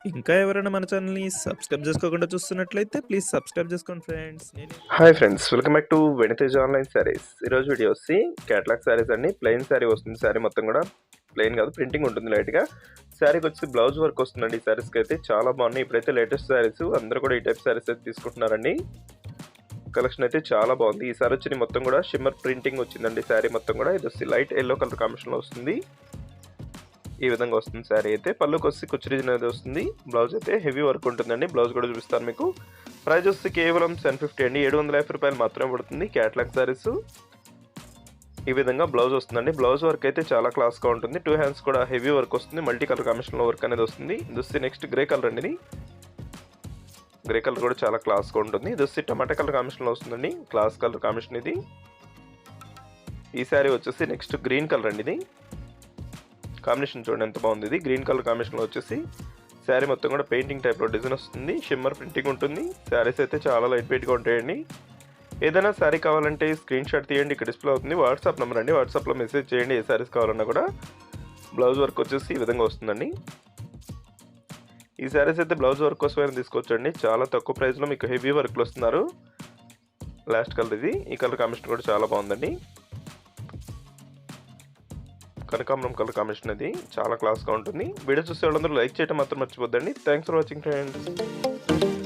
ఇంకా ఎవరైనా మన ఛానల్‌ని సబ్స్క్రైబ్ చేసుకోకుండా చూస్తున్నట్లయితే ప్లీజ్ సబ్స్క్రైబ్ చేసుకోండి friends. Hi friends, welcome back to వెనితేజ్ online saris. ఈరోజు వీడియో వచ్చి క్యాటలాగ్ శారీస్ అండి. ప్లెయిన్ శారీ వస్తుంది. శారీ మొత్తం కూడా ప్లెయిన్ కాదు, ప్రింటింగ్ ఉంటుంది లైట్గా. శారీకి వచ్చి బ్లౌజ్ వర్క్ వస్తుందండి. ఈ శారీస్కి అయితే చాలా బాగున్నాయి. ఇప్పుడైతే లేటెస్ట్ శారీస్ అందరూ కూడా ఈ టైప్ శారీస్ అయితే తీసుకుంటున్నారండి. కలెక్షన్ అయితే చాలా బాగుంది. ఈ సారీ వచ్చి మొత్తం కూడా షిమ్మర్ ప్రింటింగ్ వచ్చిందండి. శారీ మొత్తం కూడా ఇది వచ్చి లైట్ ఎల్లో కలర్ కాంబినేషన్లో వస్తుంది. ఈ విధంగా వస్తుంది శారీ అయితే. పళ్ళుకి వచ్చి కుచ్చిరీజన్ అనేది వస్తుంది. బ్లౌజ్ అయితే హెవీ వర్క్ ఉంటుందండి. బ్లౌజ్ కూడా చూపిస్తాను మీకు. ప్రైస్ వచ్చి కేవలం 750 అండి. 750 రూపాయలు మాత్రమే పడుతుంది. క్యాటలాగ్ శారీస్ ఈ విధంగా బ్లౌజ్ వస్తుందండి. బ్లౌజ్ వర్క్ అయితే చాలా క్లాస్గా ఉంటుంది. 2 హ్యాండ్స్ కూడా హెవీ వర్క్ వస్తుంది. మల్టీ కలర్ కాంబినేషన్లో వర్క్ అనేది వస్తుంది. ఇది వచ్చి నెక్స్ట్ గ్రే కలర్ అండి. ఇది గ్రే కలర్ కూడా చాలా క్లాస్గా ఉంటుంది. ఇది వచ్చి టమాటా కలర్ కాంబినేషన్లో వస్తుందండి. క్లాస్ కలర్ కాంబినేషన్ ఇది. ఈ శారీ వచ్చేసి నెక్స్ట్ గ్రీన్ కలర్ అండి. ఇది కాంబినేషన్ చూడండి ఎంత బాగుంది. ఇది గ్రీన్ కలర్ కాంబినేషన్లో వచ్చేసి శారీ మొత్తం కూడా పెయింటింగ్ టైప్లో డిజైన్ వస్తుంది. షిమ్మర్ ప్రింటింగ్ ఉంటుంది. శారీస్ అయితే చాలా లైట్ వెయిట్గా ఉంటాయండి. ఏదైనా శారీ కావాలంటే స్క్రీన్ షాట్ తీయండి, ఇక్కడ డిస్ప్లే అవుతుంది. వాట్సాప్ నెంబర్ అండి. వాట్సాప్లో మెసేజ్ చేయండి. ఏ శారీస్ కావాలన్నా కూడా. బ్లౌజ్ వర్క్ వచ్చేసి ఈ విధంగా వస్తుందండి. ఈ శారీస్ అయితే బ్లౌజ్ వర్క్ కోసమైనా తీసుకోవచ్చండి. చాలా తక్కువ ప్రైస్లో మీకు హెవీ వర్క్లు వస్తున్నారు. లాస్ట్ కలర్ ఇది. ఈ కలర్ కాంబినేషన్ కూడా చాలా బాగుందండి. కనకాంబరం కలర్ కాంబినేషన్ అది చాలా క్లాస్గా ఉంటుంది. వీడియో చూసే వాళ్ళందరూ లైక్ చేయడం మాత్రం మర్చిపోద్దండి. Thanks for watching friends.